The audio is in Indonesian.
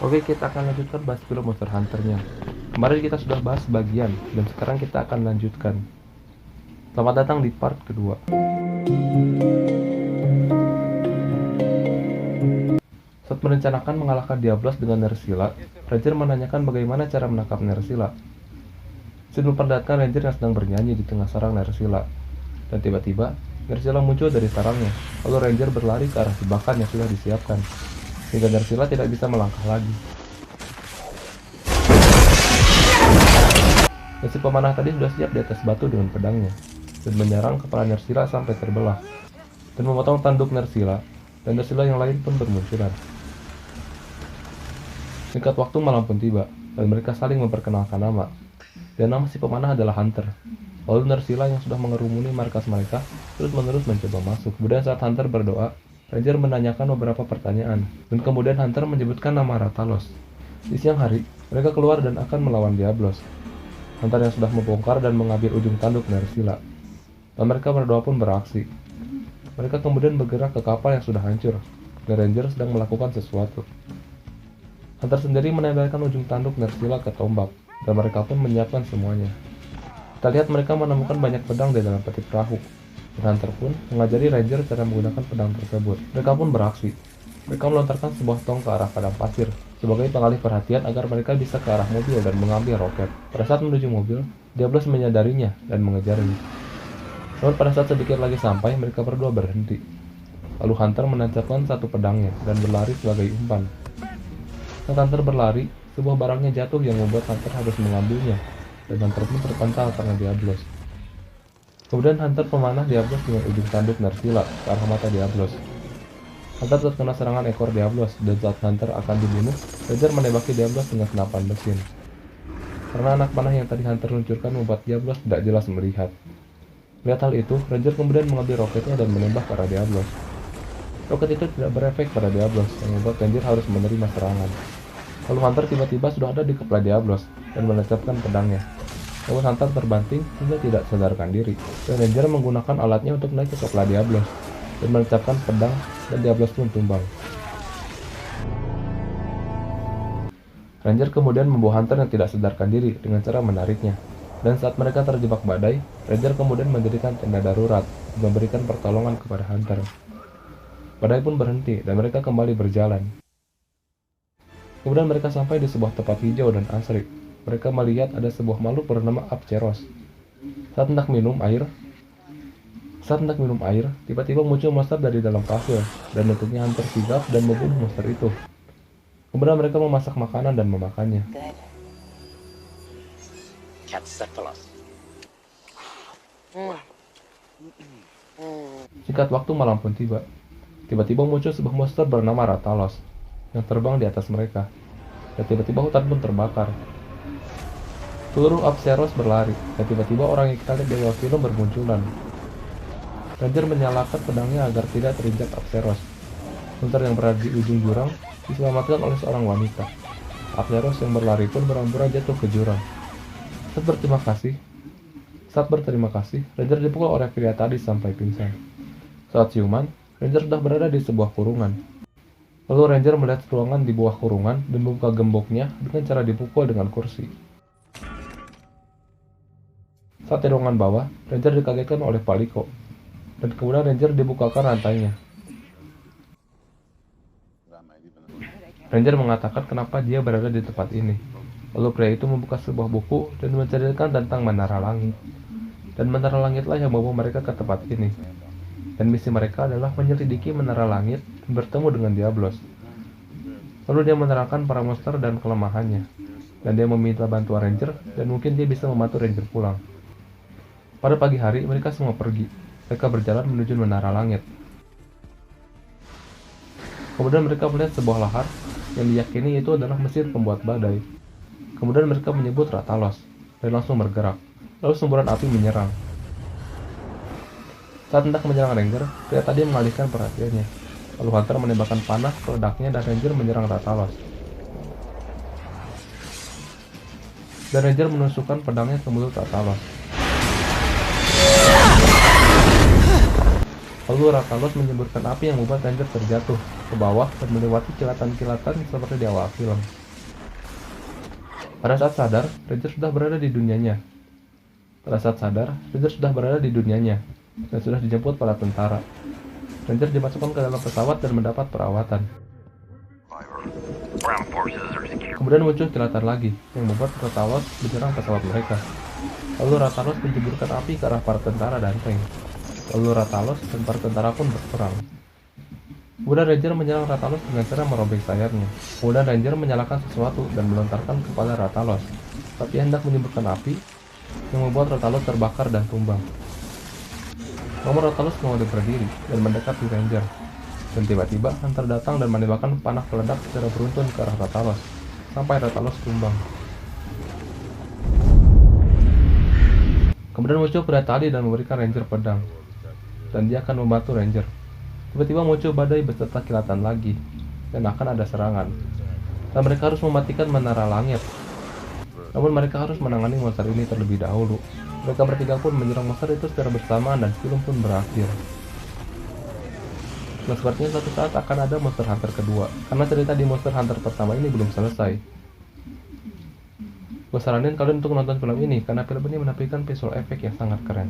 Oke, kita akan lanjutkan bahas film Monster Hunter-nya. Kemarin kita sudah bahas sebagian, dan sekarang kita akan lanjutkan. Selamat datang di part kedua. Saat merencanakan mengalahkan Diablos dengan Nerscylla, Ranger menanyakan bagaimana cara menangkap Nerscylla. Sid memperlihatkan Ranger yang sedang bernyanyi di tengah sarang Nerscylla. Dan tiba-tiba, Nerscylla muncul dari sarangnya, lalu Ranger berlari ke arah jebakan yang sudah disiapkan, sehingga Nerscylla tidak bisa melangkah lagi. Dan si pemanah tadi sudah siap di atas batu dengan pedangnya, dan menyerang kepala Nerscylla sampai terbelah, dan memotong tanduk Nerscylla, dan Nerscylla yang lain pun bermunculan. Singkat waktu malam pun tiba, dan mereka saling memperkenalkan nama. Dan nama si pemanah adalah Hunter. Lalu Nerscylla yang sudah mengerumuni markas mereka terus-menerus mencoba masuk. Kemudian saat Hunter berdoa, Ranger menanyakan beberapa pertanyaan, dan kemudian Hunter menyebutkan nama Rathalos. Di siang hari, mereka keluar dan akan melawan Diablos. Hunter yang sudah membongkar dan mengambil ujung tanduk Nerscylla. Dan mereka berdua pun beraksi. Mereka kemudian bergerak ke kapal yang sudah hancur, dan Ranger sedang melakukan sesuatu. Hunter sendiri menempelkan ujung tanduk Nerscylla ke tombak, dan mereka pun menyiapkan semuanya. Kita lihat mereka menemukan banyak pedang di dalam peti perahu, dan Hunter pun mengajari Ranger cara menggunakan pedang tersebut. Mereka pun beraksi. Mereka melontarkan sebuah tong ke arah padang pasir, sebagai pengalih perhatian agar mereka bisa ke arah mobil dan mengambil roket. Pada saat menuju mobil, Diablos menyadarinya dan mengejarnya. Namun pada saat sedikit lagi sampai, mereka berdua berhenti. Lalu Hunter menancapkan satu pedangnya dan berlari sebagai umpan. Saat Hunter berlari, sebuah barangnya jatuh yang membuat Hunter harus mengambilnya, dan Hunter pun terpental karena Diablos. Kemudian Hunter memanah Diablos dengan ujung tanduk Nerscylla ke arah mata Diablos. Hunter terkena serangan ekor Diablos, dan saat Hunter akan dibunuh, Ranger menembaki Diablos dengan senapan mesin. Karena anak panah yang tadi Hunter luncurkan membuat Diablos tidak jelas melihat. Melihat hal itu, Ranger kemudian mengambil roketnya dan menembak ke arah Diablos. Roket itu tidak berefek pada Diablos, yang membuat Ranger harus menerima serangan. Lalu Hunter tiba-tiba sudah ada di kepala Diablos, dan menancapkan pedangnya. Namun Hunter terbanting hingga tidak sadarkan diri, dan Ranger menggunakan alatnya untuk naik ke kepala Diablos, dan menancapkan pedang, dan Diablos pun tumbang. Ranger kemudian membawa Hunter yang tidak sadarkan diri dengan cara menariknya. Dan saat mereka terjebak badai, Ranger kemudian mendirikan tenda darurat dan memberikan pertolongan kepada Hunter. Badai pun berhenti dan mereka kembali berjalan. Kemudian mereka sampai di sebuah tempat hijau dan asri. Mereka melihat ada sebuah makhluk bernama Abceros. Saat hendak minum air, tiba-tiba muncul monster dari dalam pasir, dan tentunya Hunter sigap dan membunuh monster itu. Kemudian mereka memasak makanan dan memakannya. Singkat waktu malam pun tiba. Tiba-tiba muncul sebuah monster bernama Rathalos yang terbang di atas mereka. Dan tiba-tiba hutan pun terbakar. Seluruh Abceros berlari, dan tiba-tiba orang yang kita lihat di awal film bermunculan. Ranger menyalakan pedangnya agar tidak terinjak Abceros. Monster yang berada di ujung jurang diselamatkan oleh seorang wanita. Abceros yang berlari pun berhamburan jatuh ke jurang. Saat berterima kasih, Ranger dipukul oleh pria tadi sampai pingsan. Saat siuman, Ranger sudah berada di sebuah kurungan. Lalu Ranger melihat ruangan di bawah kurungan dan membuka gemboknya dengan cara dipukul dengan kursi. Saat di ruangan bawah, Ranger dikagetkan oleh Paliko, dan kemudian Ranger dibukakan rantainya. Ranger mengatakan kenapa dia berada di tempat ini. Lalu pria itu membuka sebuah buku dan menceritakan tentang Menara Langit. Dan Menara Langitlah yang membawa mereka ke tempat ini. Dan misi mereka adalah menyelidiki Menara Langit dan bertemu dengan Diablos. Lalu dia menerangkan para monster dan kelemahannya. Dan dia meminta bantuan Ranger dan mungkin dia bisa membantu Ranger pulang. Pada pagi hari mereka semua pergi. Mereka berjalan menuju Menara Langit. Kemudian mereka melihat sebuah lahar yang diyakini itu adalah mesin pembuat badai. Kemudian mereka menyebut Rathalos dan langsung bergerak. Lalu semburan api menyerang. Saat hendak menyerang Ranger, pria tadi mengalihkan perhatiannya. Lalu Hunter menembakkan panah peledaknya dan Ranger menyerang Rathalos. Dan Ranger menusukkan pedangnya ke mulut Rathalos. Lalu Rathalos menyemburkan api yang membuat Ranger terjatuh ke bawah dan melewati kilatan-kilatan seperti di awal film. Pada saat sadar, Ranger sudah berada di dunianya. Dan sudah dijemput para tentara. Ranger dimasukkan ke dalam pesawat dan mendapat perawatan. Kemudian muncul kilatan lagi, yang membuat Rathalos menyerang pesawat mereka. Lalu Rathalos menjeburkan api ke arah para tentara dan tank. Lalu Rathalos dan para tentara pun berperang. Kemudian Ranger menyerang Rathalos dengan cara merobek sayapnya. Kemudian Ranger menyalakan sesuatu dan melontarkan kepada Rathalos, tapi hendak menyemburkan api, yang membuat Rathalos terbakar dan tumbang. Namun Rathalos kembali berdiri dan mendekati Ranger. Dan tiba-tiba Hunter datang dan menembakkan panah peledak secara beruntun ke arah Rathalos, sampai Rathalos tumbang. Kemudian muncul pria tadi dan memberikan Ranger pedang, dan dia akan membantu Ranger. Tiba-tiba muncul badai beserta kilatan lagi, dan akan ada serangan. Dan mereka harus mematikan menara langit. Namun mereka harus menangani monster ini terlebih dahulu. Mereka bertiga pun menyerang monster itu secara bersamaan dan film pun berakhir. Nah, sepertinya suatu saat akan ada Monster Hunter kedua, karena cerita di Monster Hunter pertama ini belum selesai. Gue saranin kalian untuk nonton film ini, karena film ini menampilkan visual effect yang sangat keren.